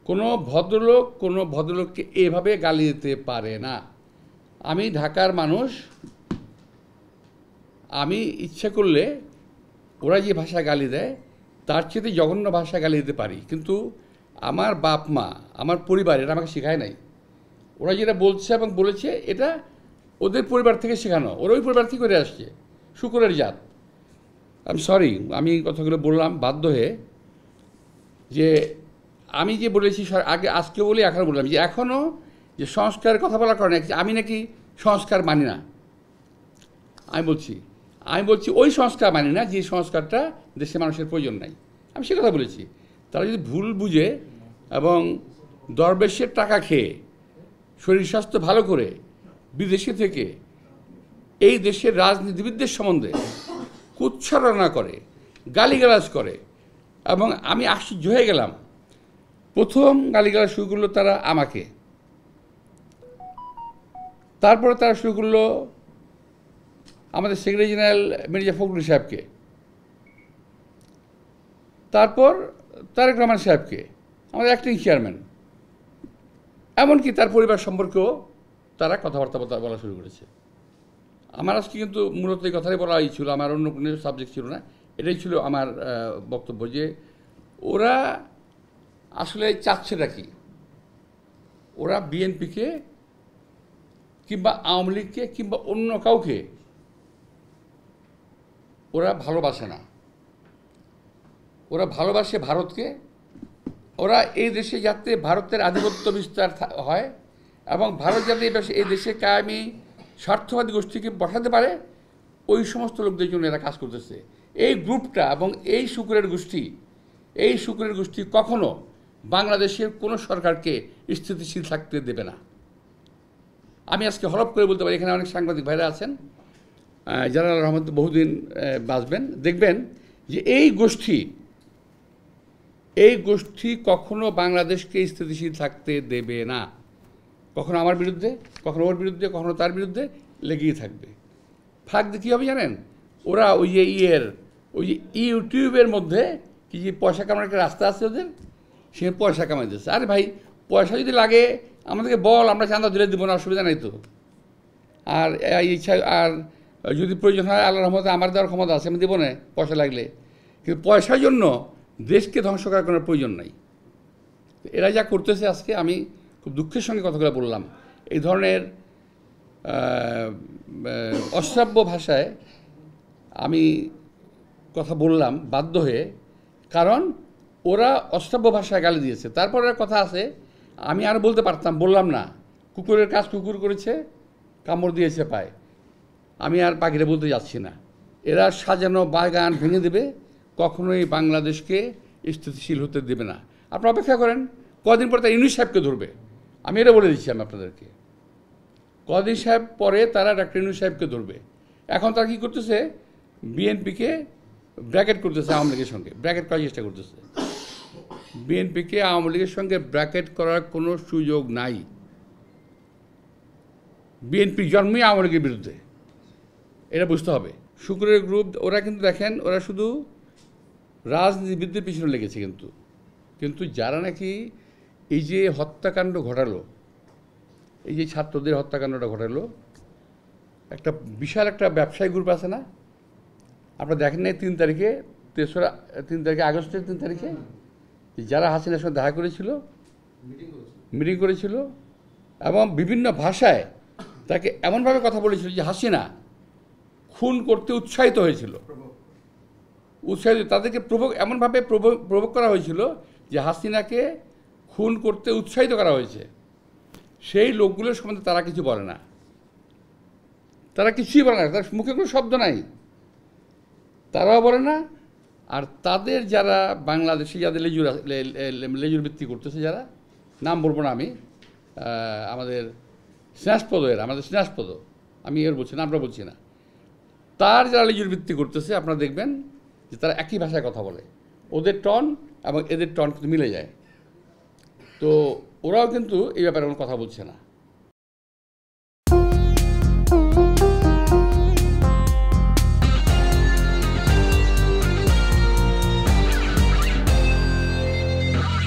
কোনো ভদ্রলোককে এভাবে গালি দিতে পারে না। আমি ঢাকার মানুষ, আমি ইচ্ছে করলে ওরা যে ভাষা গালি দেয় তার চেয়ে জঘন্য ভাষা গালি দিতে পারি, কিন্তু আমার বাপ মা, আমার পরিবার এটা আমাকে শেখায় নাই। ওরা যেটা বলছে এবং বলেছে এটা ওদের পরিবার থেকে শেখানো, ওরা ওই পরিবার থেকে করে আসছে, শুকরের জাত। আমি সরি, আমি কথাগুলো বললাম বাধ্য হয়ে, যে আমি যে বলেছি আগে, আজকে বলি, এখন বললাম যে এখনও যে সংস্কারের কথা বলার কারণে আমি নাকি সংস্কার মানি না। আমি বলছি ওই সংস্কার মানি না যে সংস্কারটা দেশের মানুষের প্রয়োজন নাই। আমি সে কথা বলেছি। তারা যদি ভুল বুঝে এবং দরবেশের টাকা খেয়ে শরীর স্বাস্থ্য ভালো করে বিদেশে থেকে এই দেশের রাজনীতিবিদদের সম্বন্ধে কুৎসারণা করে, গালিগালাজ করে, এবং আমি আশ্চর্য হয়ে গেলাম। প্রথম গালিগালাজ শুরু করলো তারা আমাকে, তারপরে তারা শুরু করলো আমাদের সেক্রেটারি জেনারেল মির্জা ফখরুল সাহেবকে, তারপর তারেক রহমান সাহেবকে, আমাদের অ্যাক্টিং চেয়ারম্যান, এমনকি তার পরিবার সম্পর্কেও তারা কথাবার্তা বলা শুরু করেছে। আমার আজকে কিন্তু মূলত এই কথাই বলাই ছিল, আমার অন্য কোনো সাবজেক্ট ছিল না। এটাই ছিল আমার বক্তব্য, যে ওরা আসলে চাচ্ছেটা কি। ওরা বিএনপিকে কিংবা আওয়ামী লীগকে কিংবা অন্য কাউকে ওরা ভালোবাসে না। ওরা ভালোবাসে ভারতকে। ওরা এই দেশে যাতে ভারতের আধিপত্য বিস্তার হয় এবং ভারত যাতে এই দেশে কায়েমি স্বার্থবাদী গোষ্ঠীকে বসাতে পারে, ওই সমস্ত লোকদের জন্য এরা কাজ করতেছে। এই গ্রুপটা এবং এই শুকুরের গোষ্ঠী কখনো বাংলাদেশের কোনো সরকারকে স্থিতিশীল থাকতে দেবে না। আমি আজকে হরপ করে বলতে পারি, এখানে অনেক সাংবাদিক ভাইরা আছেন যারা রহমত বহুদিন বাঁচবেন, দেখবেন যে এই গোষ্ঠী কখনো বাংলাদেশকে স্থিতিশীল থাকতে দেবে না। কখনো আমার বিরুদ্ধে, কখনো ওর বিরুদ্ধে, কখনো তার বিরুদ্ধে লেগেই থাকবে। ফাঁক দিয়ে কী হবে জানেন? ওরা ওই যে ইউটিউবের মধ্যে কি যে পয়সা কামানোর একটা রাস্তা আছে ওদের, সে পয়সা কামাই দিচ্ছে। আরে ভাই, পয়সা যদি লাগে আমাদেরকে বল, আমরা চাঁদা দিলে দেবো না, অসুবিধা নাই তো। আর ইচ্ছা, আর যদি প্রয়োজন হয় আল্লাহর রহমতে আমার দেওয়ার ক্ষমতা আছে, আমি দেবো না পয়সা লাগলে। কিন্তু পয়সার জন্য দেশকে ধ্বংস করার কোনো প্রয়োজন নাই। এরা যা করতেছে, আজকে আমি খুব দুঃখের সঙ্গে কথাগুলো বললাম, এই ধরনের অশ্রাব্য ভাষায় আমি কথা বললাম বাধ্য হয়ে, কারণ ওরা অশ্রাব্য ভাষায় গালি দিয়েছে। তারপরে কথা আছে, আমি আর বলতে পারতাম, বললাম না। কুকুরের কাজ কুকুর করেছে, কামড় দিয়েছে পায়। আমি আর বাকিটা বলতে যাচ্ছি না। এরা সাজানো বাগান ভেঙে দেবে, কখনোই বাংলাদেশকে স্থিতিশীল হতে দেবে না। আপনারা অপেক্ষা করেন, কদিন পরে তারা ইউনূস সাহেবকে ধরবে। আমি এটা বলে দিচ্ছি আমি আপনাদেরকে, কদিন সাহেব পরে তারা ডক্টর ইউনূস সাহেবকে ধরবে। এখন তারা কী করতেছে? বিএনপিকে ব্র্যাকেট করতেছে আওয়ামী লীগের সঙ্গে, ব্র্যাকেট করার চেষ্টা করতেছে। বিএনপিকে আওয়ামী লীগের সঙ্গে ব্র্যাকেট করার কোনো সুযোগ নাই। বিএনপির জন্মই আওয়ামী লীগের বিরুদ্ধে, এটা বুঝতে হবে। শুকুরের গ্রুপ ওরা কিন্তু দেখেন, ওরা শুধু রাজনীতিবিদদের পিছনে লেগেছে, কিন্তু যারা নাকি এই যে হত্যাকাণ্ড ঘটালো, এই যে ছাত্রদের হত্যাকাণ্ডটা ঘটালো, একটা বিশাল একটা ব্যবসায়ী গ্রুপ আছে না? আপনারা দেখেন নাই 3 তারিখে, 3 আগস্টের 3 তারিখে যারা হাসিনার সঙ্গে দেখা করেছিল, মিটিং করেছিল, এবং বিভিন্ন ভাষায় তাকে এমনভাবে কথা বলেছিল যে হাসিনা খুন করতে উৎসাহিত হয়েছিল। তাদেরকে এমনভাবে প্রভোগ করা হয়েছিল যে হাসিনাকে খুন করতে উৎসাহিত করা হয়েছে। সেই লোকগুলোর সম্বন্ধে তারা কিছু বলে না, তারা কিছুই বলে না, তার মুখে কোনো শব্দ নাই, তারাও বলে না। আর তাদের যারা বাংলাদেশে যাদের লেজুর ভিত্তি করতেছে, যারা নাম বলবো না আমি, আমাদের স্নেহাস্পদ, আমি এর বলছি না, আমরা বলছি না, তার যারা লেজুর ভিত্তি করতেছে, আপনারা দেখবেন যে তারা একই ভাষায় কথা বলে, ওদের টন এবং এদের টন কিন্তু মিলে যায়। তো ওরাও কিন্তু এই ব্যাপারে কোনো কথা বলছে না।